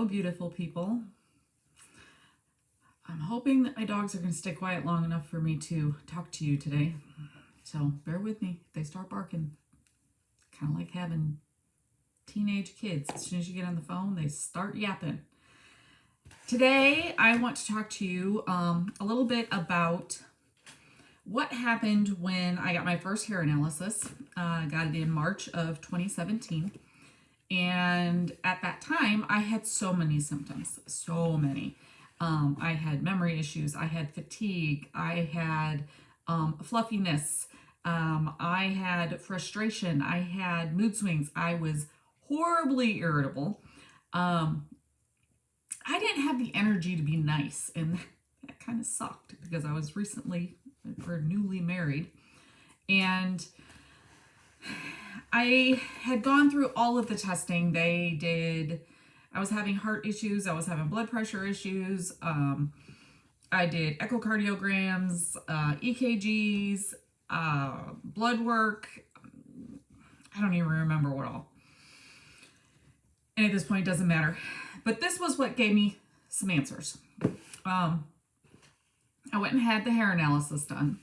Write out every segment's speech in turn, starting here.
Hello, beautiful people. I'm hoping that my dogs are going to stay quiet long enough for me to talk to you today. So bear with me. If they start barking, kind of like having teenage kids. As soon as you get on the phone, they start yapping. Today, I want to talk to you a little bit about what happened when I got my first hair analysis. I got it in March of 2017. And at that time, I had so many symptoms, so many. I had memory issues, I had fatigue, I had fluffiness, I had frustration, I had mood swings, I was horribly irritable. I didn't have the energy to be nice, and that kind of sucked because I was newly married, and I had gone through all of the testing they did. I was having heart issues. I was having blood pressure issues. I did echocardiograms, EKGs, blood work. I don't even remember what all. And at this point, it doesn't matter. But this was what gave me some answers. I went and had the hair analysis done.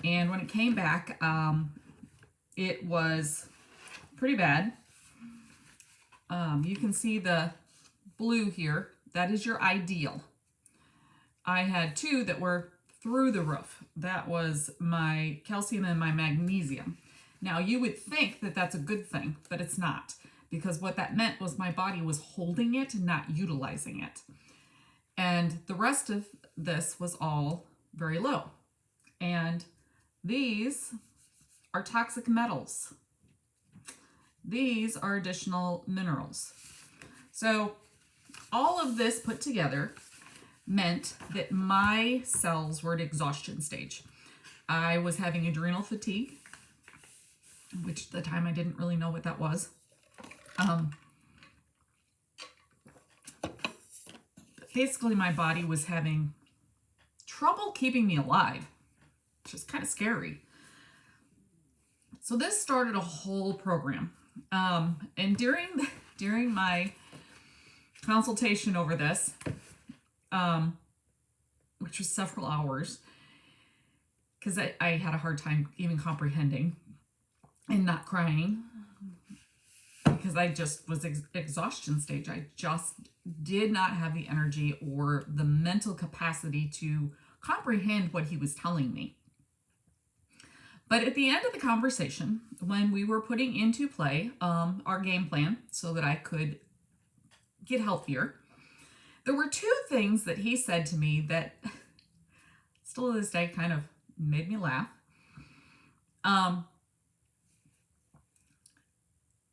And when it came back, it was pretty bad. You can see the blue here. That is your ideal. I had two that were through the roof. That was my calcium and my magnesium. Now, you would think that that's a good thing, but it's not, because what that meant was my body was holding it and not utilizing it. And the rest of this was all very low. And these are toxic metals. These are additional minerals. So all of this put together meant that my cells were at exhaustion stage. I was having adrenal fatigue, which at the time I didn't really know what that was. Basically, my body was having trouble keeping me alive, which is kind of scary. So this started a whole program. And during my consultation over this, which was several hours, because I had a hard time even comprehending and not crying, because I just was exhaustion stage. I just did not have the energy or the mental capacity to comprehend what he was telling me. But at the end of the conversation, when we were putting into play our game plan so that I could get healthier, there were two things that he said to me that still to this day kind of made me laugh.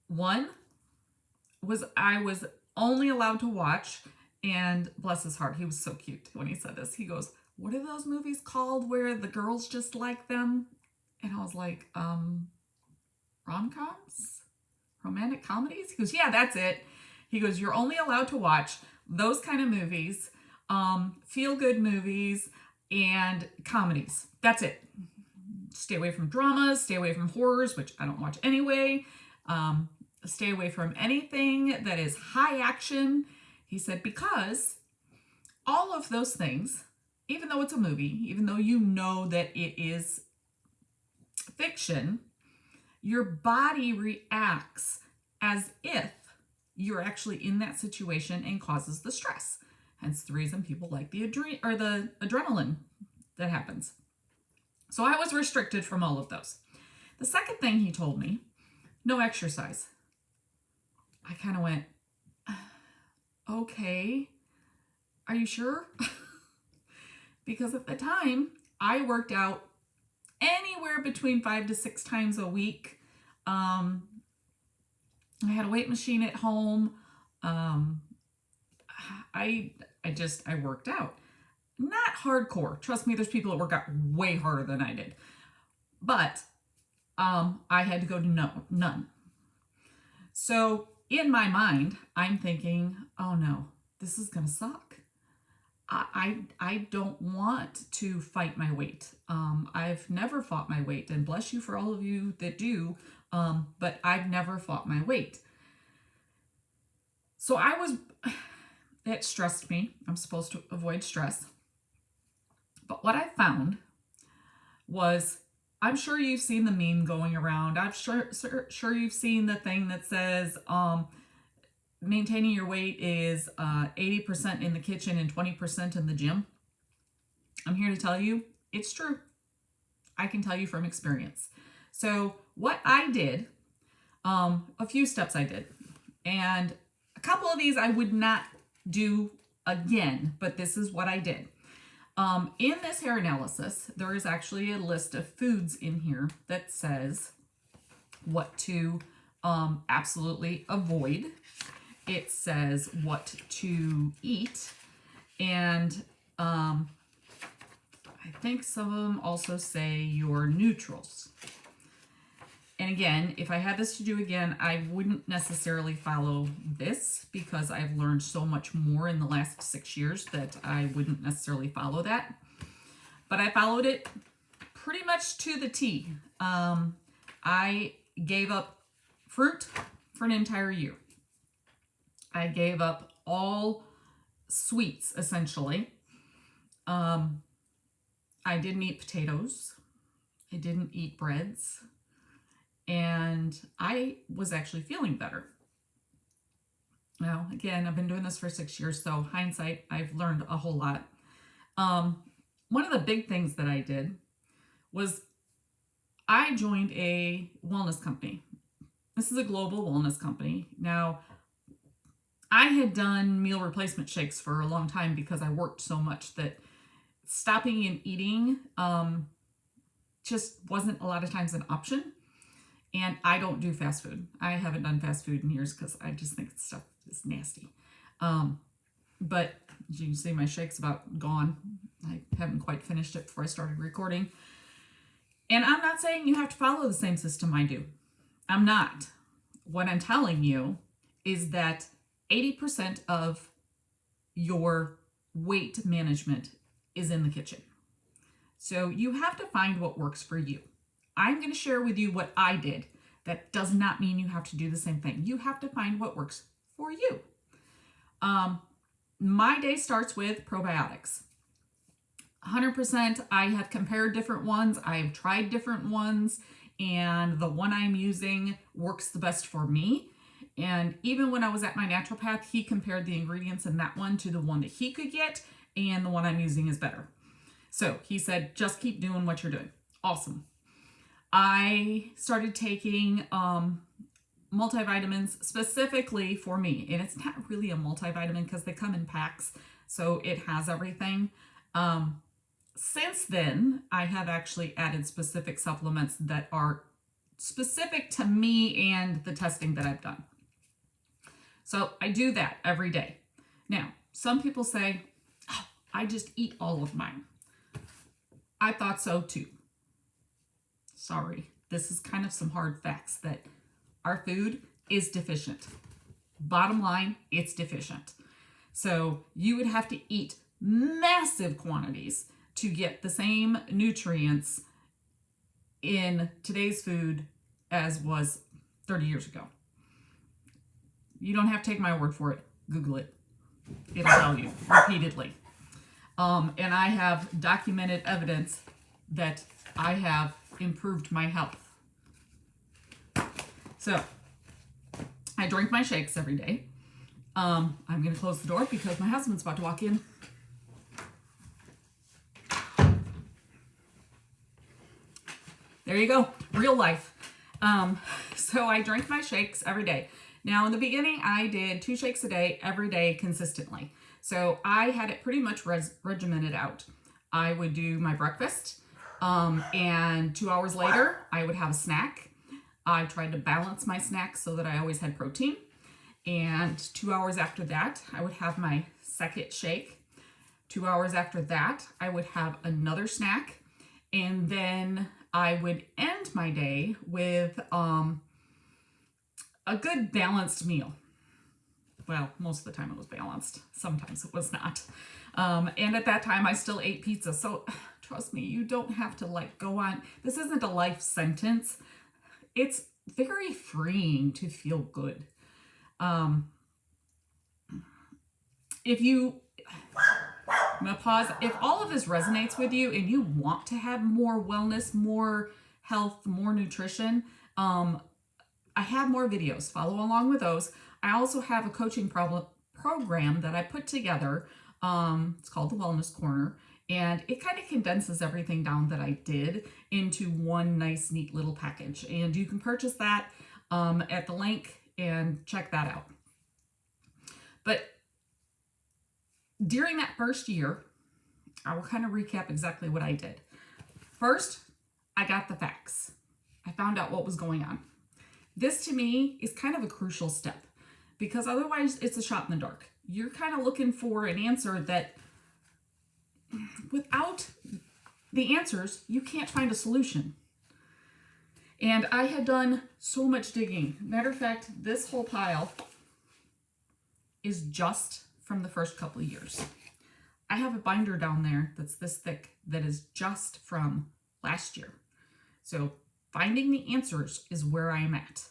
One was I was only allowed to watch, and bless his heart, he was so cute when he said this. He goes, "What are those movies called where the girls just like them?" And I was like, rom-coms? Romantic comedies? He goes, "Yeah, that's it." He goes, "You're only allowed to watch those kind of movies, feel-good movies, and comedies. That's it. Stay away from dramas, stay away from horrors," which I don't watch anyway. Stay away from anything that is high action. He said, because all of those things, even though it's a movie, even though you know that it is fiction, your body reacts as if you're actually in that situation and causes the stress. Hence the reason people like the adrenaline that happens. So I was restricted from all of those. The second thing he told me, no exercise. I kind of went, okay, are you sure? Because at the time, I worked out anywhere between 5 to 6 times a week. I had a weight machine at home. I worked out. Not hardcore. Trust me, there's people that work out way harder than I did. But I had to go to none. So in my mind, I'm thinking, oh no, this is going to suck. I don't want to fight my weight. I've never fought my weight, and bless you for all of you that do, but I've never fought my weight. So I was it stressed me. I'm supposed to avoid stress. But what I found was, I'm sure you've seen the meme going around. I'm sure you've seen the thing that says maintaining your weight is 80% in the kitchen and 20% in the gym. I'm here to tell you it's true. I can tell you from experience. So what I did, a few steps I did, and a couple of these I would not do again, but this is what I did. In this hair analysis, there is actually a list of foods in here that says what to absolutely avoid. It says what to eat, and I think some of them also say your neutrals. And again, if I had this to do again, I wouldn't necessarily follow this because I've learned so much more in the last 6 years that I wouldn't necessarily follow that. But I followed it pretty much to the T. I gave up fruit for an entire year. I gave up all sweets, essentially. I didn't eat potatoes. I didn't eat breads. And I was actually feeling better. Now, again, I've been doing this for 6 years, so hindsight, I've learned a whole lot. One of the big things that I did was I joined a wellness company. This is a global wellness company. Now, I had done meal replacement shakes for a long time because I worked so much that stopping and eating just wasn't a lot of times an option. And I don't do fast food. I haven't done fast food in years because I just think stuff is nasty. But as you can see, my shake's about gone. I haven't quite finished it before I started recording. And I'm not saying you have to follow the same system I do. I'm not. What I'm telling you is that 80% of your weight management is in the kitchen. So you have to find what works for you. I'm going to share with you what I did. That does not mean you have to do the same thing. You have to find what works for you. My day starts with probiotics. 100%. I have compared different ones. I have tried different ones, and the one I'm using works the best for me. And even when I was at my naturopath, he compared the ingredients in that one to the one that he could get, and the one I'm using is better. So he said, just keep doing what you're doing. Awesome. I started taking multivitamins specifically for me. And it's not really a multivitamin because they come in packs, so it has everything. Since then, I have actually added specific supplements that are specific to me and the testing that I've done. So I do that every day. Now, some people say, oh, I just eat all of mine. I thought so too. Sorry, this is kind of some hard facts that our food is deficient. Bottom line, it's deficient. So you would have to eat massive quantities to get the same nutrients in today's food as was 30 years ago. You don't have to take my word for it. Google it. It'll tell you repeatedly. And I have documented evidence that I have improved my health. So I drink my shakes every day. I'm going to close the door because my husband's about to walk in. There you go. Real life. So I drink my shakes every day. Now, in the beginning, I did 2 shakes a day, every day, consistently. So I had it pretty much regimented out. I would do my breakfast, and 2 hours later, I would have a snack. I tried to balance my snacks so that I always had protein. And 2 hours after that, I would have my second shake. 2 hours after that, I would have another snack. And then I would end my day with a good balanced meal. Well, most of the time it was balanced. Sometimes it was not. And at that time, I still ate pizza. So trust me, you don't have to go on. This isn't a life sentence. It's very freeing to feel good. if you, I'm gonna pause. If all of this resonates with you and you want to have more wellness, more health, more nutrition, I have more videos. Follow along with those. I also have a coaching program that I put together. It's called the Wellness Corner, and it kind of condenses everything down that I did into one nice, neat little package. And you can purchase that at the link and check that out. But during that first year, I will kind of recap exactly what I did. First, I got the facts. I found out what was going on. This to me is kind of a crucial step because otherwise it's a shot in the dark. You're kind of looking for an answer that without the answers, you can't find a solution. And I had done so much digging. Matter of fact, this whole pile is just from the first couple of years. I have a binder down there that's this thick that is just from last year. So finding the answers is where I'm at.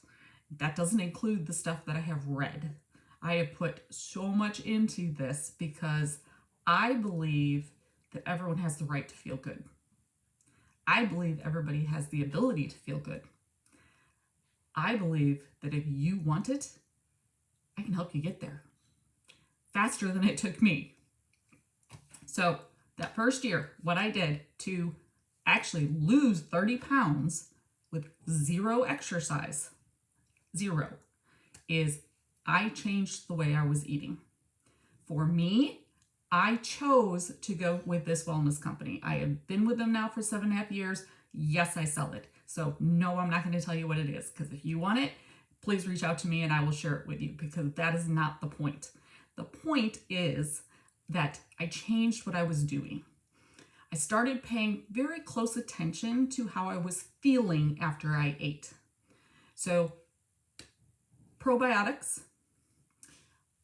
That doesn't include the stuff that I have read. I have put so much into this because I believe that everyone has the right to feel good. I believe everybody has the ability to feel good. I believe that if you want it, I can help you get there faster than it took me. So that first year, what I did to actually lose 30 pounds with zero exercise, is I changed the way I was eating. For me, I chose to go with this wellness company. I have been with them now for 7.5 years. Yes, I sell it. So no, I'm not going to tell you what it is, because if you want it, please reach out to me and I will share it with you, because that is not the point. The point is that I changed what I was doing. I started paying very close attention to how I was feeling after I ate. So probiotics,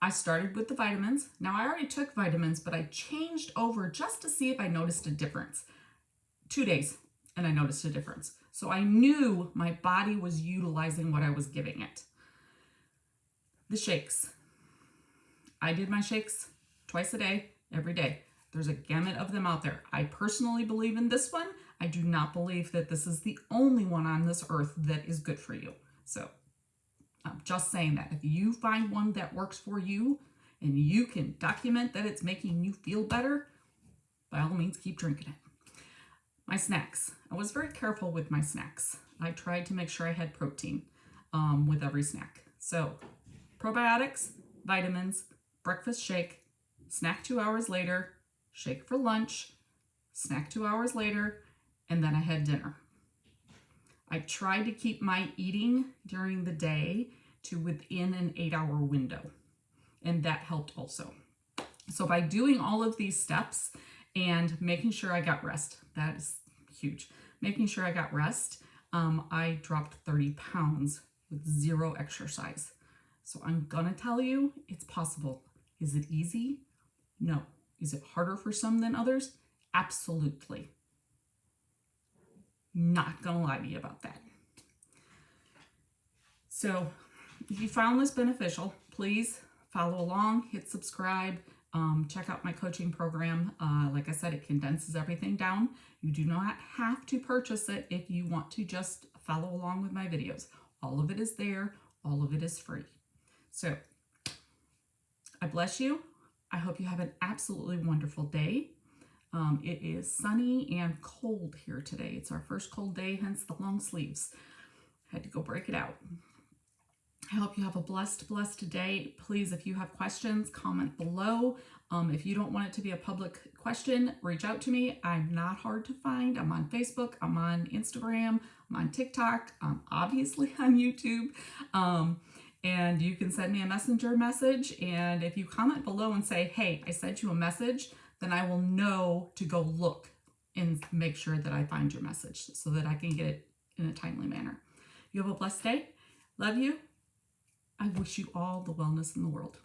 I started with the vitamins. Now I already took vitamins, but I changed over just to see if I noticed a difference. 2 days and I noticed a difference. So I knew my body was utilizing what I was giving it. The shakes. I did my shakes twice a day, every day. There's a gamut of them out there. I personally believe in this one. I do not believe that this is the only one on this earth that is good for you. So I'm just saying that if you find one that works for you and you can document that it's making you feel better, by all means, keep drinking it. My snacks. I was very careful with my snacks. I tried to make sure I had protein with every snack. So probiotics, vitamins, breakfast shake, snack 2 hours later, shake for lunch, snack 2 hours later, and then I had dinner. I tried to keep my eating during the day to within an 8-hour window, and that helped also. So by doing all of these steps and making sure I got rest, that is huge. Making sure I got rest, I dropped 30 pounds with zero exercise. So I'm gonna tell you, it's possible. Is it easy? No. Is it harder for some than others? Absolutely. Not gonna lie to you about that. So if you found this beneficial, please follow along, hit subscribe, check out my coaching program. Like I said, it condenses everything down. You do not have to purchase it if you want to just follow along with my videos. All of it is there. All of it is free. So I bless you. I hope you have an absolutely wonderful day. It is sunny and cold here today. It's our first cold day, hence the long sleeves. Had to go break it out. I hope you have a blessed day. Please, if you have questions, comment below. If you don't want it to be a public question, reach out to me. I'm not hard to find. I'm on Facebook. I'm on Instagram. I'm on TikTok. I'm obviously on YouTube. And you can send me a messenger message. And if you comment below and say, hey, I sent you a message, then I will know to go look and make sure that I find your message so that I can get it in a timely manner. You have a blessed day. Love you. I wish you all the wellness in the world.